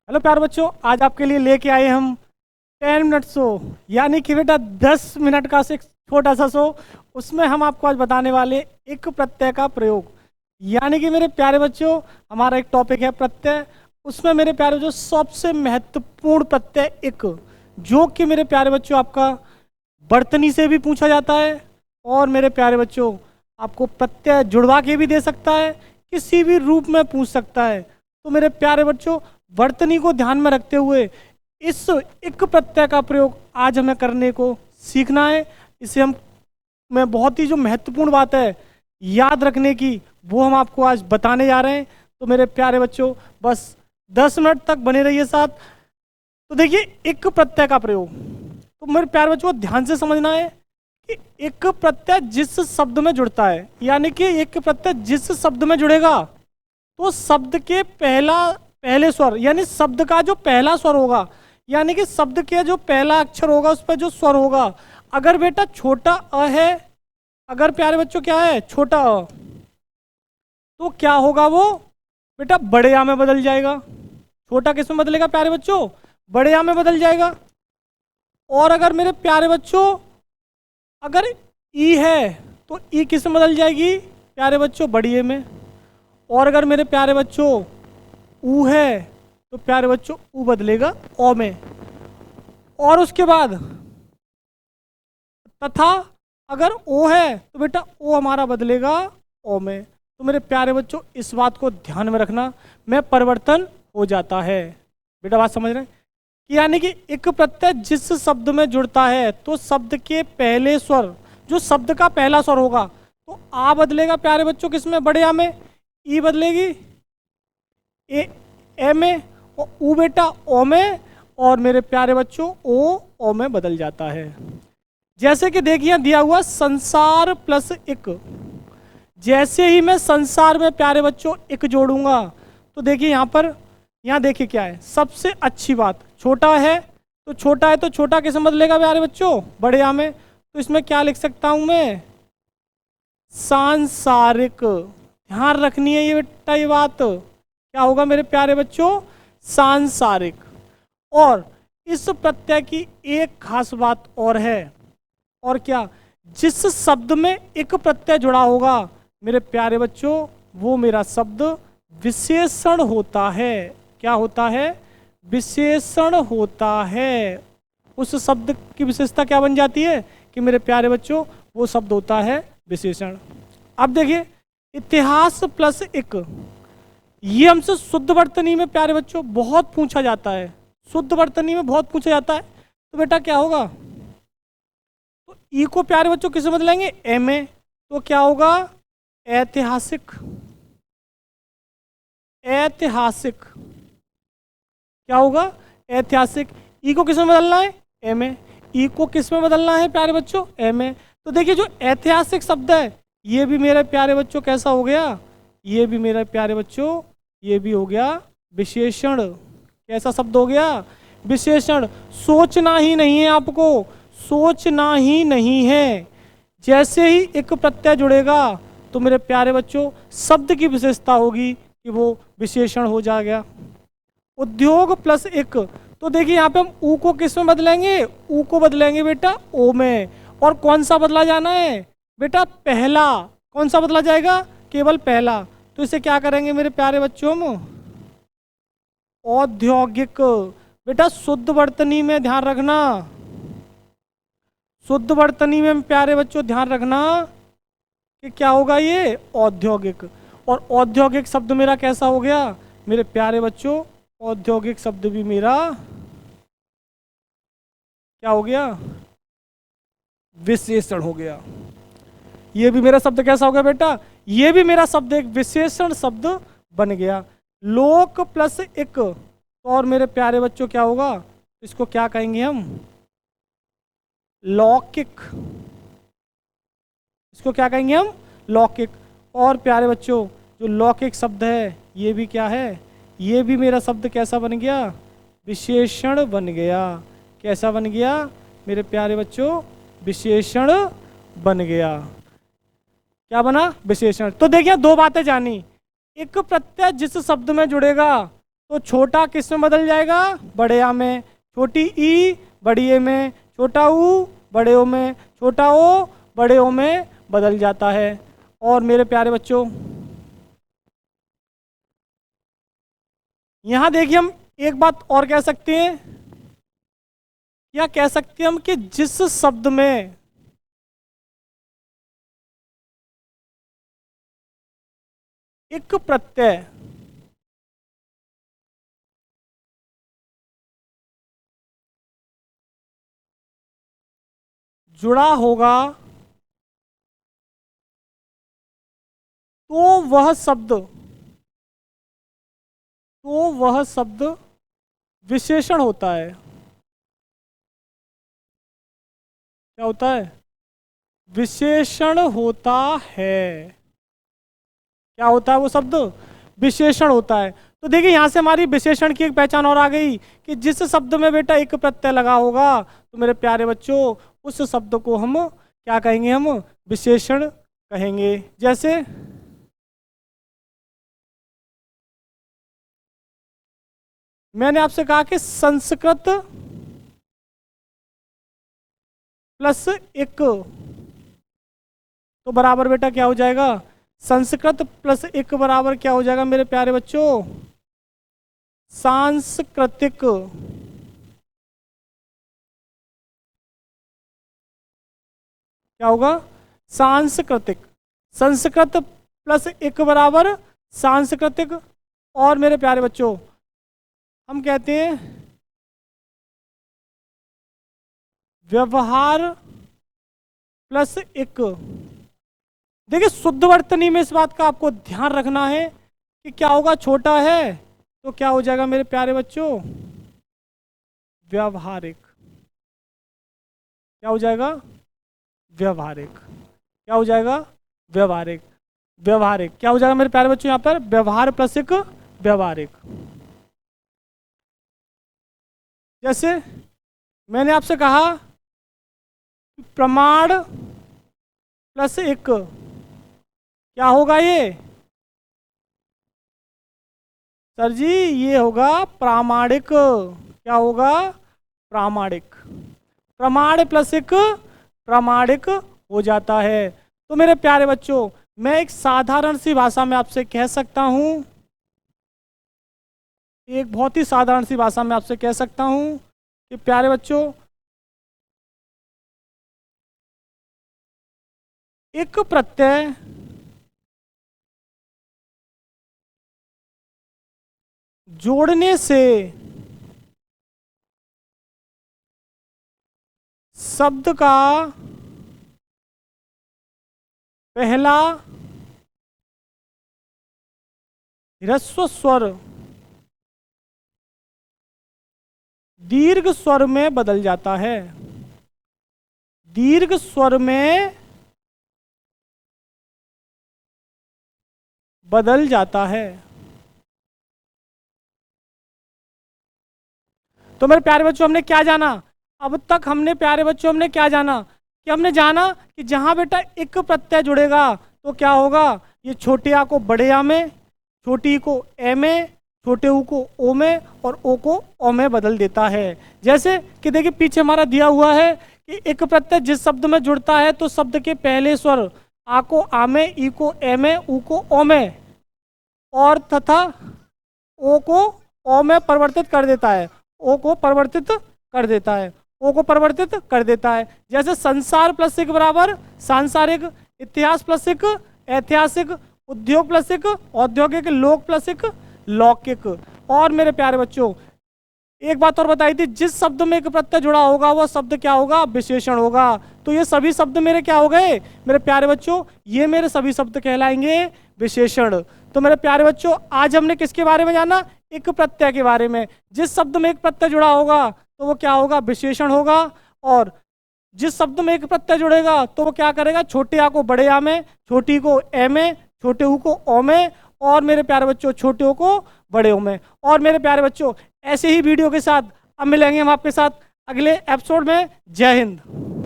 Hello प्यारे बच्चों, आज आपके लिए लेके आए हम 10 मिनट शो। यानी कि बेटा 10 मिनट का एक छोटा सा शो। उसमें हम आपको आज बताने वाले एक प्रत्यय का प्रयोग। यानी कि मेरे प्यारे बच्चों, हमारा एक टॉपिक है प्रत्यय। उसमें मेरे प्यारे बच्चों सबसे महत्वपूर्ण प्रत्यय एक, जो कि मेरे प्यारे बच्चों आपका वर्तनी से भी पूछा जाता है, और मेरे प्यारे बच्चों आपको प्रत्यय जुड़वा के भी दे सकता है, किसी भी रूप में पूछ सकता है। तो मेरे प्यारे बच्चों, वर्तनी को ध्यान में रखते हुए इस एक प्रत्यय का प्रयोग आज हमें करने को सीखना है। इसे हम मैं बहुत ही जो महत्वपूर्ण बात है याद रखने की, वो हम आपको आज बताने जा रहे हैं। तो मेरे प्यारे बच्चों बस 10 मिनट तक बने रहिए साथ। तो देखिए, एक प्रत्यय का प्रयोग, तो मेरे प्यारे बच्चों को ध्यान से समझना है कि एक प्रत्यय जिस शब्द में जुड़ता है, यानी कि एक प्रत्यय जिस शब्द में जुड़ेगा तो शब्द के पहले स्वर, यानी शब्द का जो पहला स्वर होगा, यानी कि शब्द के जो पहला अक्षर होगा उस पर जो स्वर होगा, अगर बेटा छोटा अ है, अगर प्यारे बच्चों क्या है छोटा अ, तो क्या होगा वो बेटा बड़े आ में बदल जाएगा। छोटा किस में बदलेगा प्यारे बच्चों? बड़े आ में बदल जाएगा। और अगर मेरे प्यारे बच्चों अगर ई है तो ई किस में बदल जाएगी प्यारे बच्चों? बड़ी ए में। और अगर मेरे प्यारे बच्चों ऊ है तो प्यारे बच्चों ऊ बदलेगा ओ में। और उसके बाद तथा अगर ओ है तो बेटा ओ हमारा बदलेगा ओ में। तो मेरे प्यारे बच्चों इस बात को ध्यान में रखना, में परिवर्तन हो जाता है। बेटा बात समझ रहे हैं कि यानी कि एक प्रत्यय जिस शब्द में जुड़ता है तो शब्द के पहले स्वर, जो शब्द का पहला स्वर होगा, तो आ बदलेगा प्यारे बच्चों किसमें? बड़े आ में। ई बदलेगी ए में, और ऊ बेटा ओ में, और मेरे प्यारे बच्चों ओ में बदल जाता है। जैसे कि देखिए दिया हुआ संसार प्लस एक। जैसे ही मैं संसार में प्यारे बच्चों एक जोड़ूंगा तो देखिए यहाँ देखिए क्या है सबसे अच्छी बात, छोटा है तो छोटा किसे बदलेगा प्यारे बच्चों? बड़े आ में। तो इसमें क्या लिख सकता हूं मैं? सांसारिक। ध्यान रखनी है ये बेटा, ये बात क्या होगा मेरे प्यारे बच्चों? सांसारिक। और इस प्रत्यय की एक खास बात और है, और क्या? जिस शब्द में एक प्रत्यय जुड़ा होगा मेरे प्यारे बच्चों, वो मेरा शब्द विशेषण होता है। क्या होता है? विशेषण होता है। उस शब्द की विशेषता क्या बन जाती है कि मेरे प्यारे बच्चों वो शब्द होता है विशेषण। अब देखिए, इतिहास प्लस एक, ये हमसे शुद्ध वर्तनी में प्यारे बच्चों बहुत पूछा जाता है। शुद्ध वर्तनी में बहुत पूछा जाता है। तो बेटा क्या होगा? तो ई को प्यारे बच्चों किसे बदलेंगे? ए में। तो क्या होगा? ऐतिहासिक। ऐतिहासिक क्या होगा? ऐतिहासिक। ई को किस में बदलना है? ए में। ई को किस में बदलना है प्यारे बच्चों? ए में। तो देखिए जो ऐतिहासिक शब्द है, ये भी मेरे प्यारे बच्चों कैसा हो गया? ये भी मेरे प्यारे बच्चों ये भी हो गया विशेषण। कैसा शब्द हो गया? विशेषण। सोचना ही नहीं है आपको, सोचना ही नहीं है। जैसे ही एक प्रत्यय जुड़ेगा तो मेरे प्यारे बच्चों शब्द की विशेषता होगी कि वो विशेषण हो जाएगा। उद्योग प्लस एक, तो देखिए यहाँ पे हम ऊ को किस में बदलेंगे? ऊ को बदलेंगे बेटा ओ में। और कौन सा बदला जाना है बेटा? पहला। कौन सा बदला जाएगा? केवल पहला। तो इसे क्या करेंगे मेरे प्यारे बच्चों हम? औद्योगिक। बेटा शुद्ध वर्तनी में ध्यान रखना, शुद्ध वर्तनी में प्यारे बच्चों ध्यान रखना कि क्या होगा ये? औद्योगिक। और औद्योगिक शब्द मेरा कैसा हो गया मेरे प्यारे बच्चों? औद्योगिक शब्द भी मेरा क्या हो गया? विशेषण हो गया। ये भी मेरा शब्द कैसा हो गया बेटा? ये भी मेरा शब्द एक विशेषण शब्द बन गया। लोक प्लस एक, और मेरे प्यारे बच्चों क्या होगा? इसको क्या कहेंगे हम? लौकिक। इसको क्या कहेंगे हम? लौकिक। और प्यारे बच्चों जो लौकिक शब्द है ये भी क्या है? ये भी मेरा शब्द कैसा बन गया? विशेषण बन गया। कैसा बन गया मेरे प्यारे बच्चों? विशेषण बन गया। क्या बना? विशेषण। तो देखिए दो बातें जानी, एक प्रत्यय जिस शब्द में जुड़ेगा तो छोटा किस में बदल जाएगा? बड़े आ में। छोटी ई बड़ी ए में, छोटा ऊ बड़े ओ में, छोटा ओ बड़े ओ में बदल जाता है। और मेरे प्यारे बच्चों, यहां देखिए हम एक बात और कह सकते हैं, क्या कह सकते हैं हम कि जिस शब्द में एक प्रत्यय जुड़ा होगा तो वह शब्द विशेषण होता है। क्या होता है? विशेषण होता है। क्या होता है वो शब्द? विशेषण होता है। तो देखिए यहां से हमारी विशेषण की एक पहचान और आ गई कि जिस शब्द में बेटा एक प्रत्यय लगा होगा तो मेरे प्यारे बच्चों उस शब्द को हम क्या कहेंगे? हम विशेषण कहेंगे। जैसे मैंने आपसे कहा कि संस्कृत प्लस एक तो बराबर बेटा क्या हो जाएगा? संस्कृत प्लस एक बराबर क्या हो जाएगा मेरे प्यारे बच्चों? सांस्कृतिक। क्या होगा? सांस्कृतिक। संस्कृत प्लस एक बराबर सांस्कृतिक। और मेरे प्यारे बच्चों हम कहते हैं व्यवहार प्लस एक। देखिए शुद्ध वर्तनी में इस बात का आपको ध्यान रखना है कि क्या होगा? छोटा है तो क्या हो जाएगा मेरे प्यारे बच्चों? व्यावहारिक। क्या हो जाएगा? व्यवहारिक। क्या हो जाएगा? व्यवहारिक। व्यवहारिक क्या हो जाएगा मेरे प्यारे बच्चों? यहां पर व्यवहार प्लस एक व्यवहारिक। जैसे मैंने आपसे कहा प्रमाण प्लस एक क्या होगा? ये सर जी ये होगा प्रामाणिक। क्या होगा? प्रामाणिक। प्रमाण प्लस एक प्रामाणिक हो जाता है। तो मेरे प्यारे बच्चों मैं एक साधारण सी भाषा में आपसे कह सकता हूं, एक बहुत ही साधारण सी भाषा में आपसे कह सकता हूं कि प्यारे बच्चों एक प्रत्यय जोड़ने से शब्द का पहला ह्रस्व स्वर दीर्घ स्वर में बदल जाता है। दीर्घ स्वर में बदल जाता है। तो मेरे प्यारे बच्चों हमने क्या जाना? अब तक हमने प्यारे बच्चों हमने क्या जाना? कि हमने जाना कि जहां बेटा एक प्रत्यय जुड़ेगा तो क्या होगा? ये छोटे आ को बड़े आ में, छोटी ई को ए में, छोटे ऊ को ओ में और ओ को ओ में बदल देता है। जैसे कि देखिए पीछे हमारा दिया हुआ है कि एक प्रत्यय जिस शब्द में जुड़ता है तो शब्द के पहले स्वर आ को आ में, ई को ए में, ऊ को ओ में और तथा ओ को ओ में परिवर्तित कर देता है। ओ को परिवर्तित कर देता है। ओ को परिवर्तित कर देता है। जैसे संसार प्लस एक बराबर सांसारिक, इतिहास प्लस एक ऐतिहासिक, उद्योग प्लस एक औद्योगिक, लोक प्लस एक लौकिक। और मेरे प्यारे बच्चों एक बात और बताई थी, जिस शब्द में एक प्रत्यय जुड़ा होगा वह शब्द क्या होगा? विशेषण होगा। तो ये सभी शब्द मेरे क्या हो गए मेरे प्यारे बच्चों? ये मेरे सभी शब्द कहलाएंगे विशेषण। तो मेरे प्यारे बच्चों आज हमने किसके बारे में जाना? एक प्रत्यय के बारे में। जिस शब्द में एक प्रत्यय जुड़ा होगा तो वो क्या होगा? विशेषण होगा। और जिस शब्द में एक प्रत्यय जुड़ेगा तो वो क्या करेगा? छोटे आ को बड़े आ में, छोटी को ए में, छोटे ऊ को ओ में और मेरे प्यारे बच्चों छोटे ओ को बड़े ओ में। और मेरे प्यारे बच्चों ऐसे ही वीडियो के साथ अब मिलेंगे हम आपके साथ अगले एपिसोड में। जय हिंद।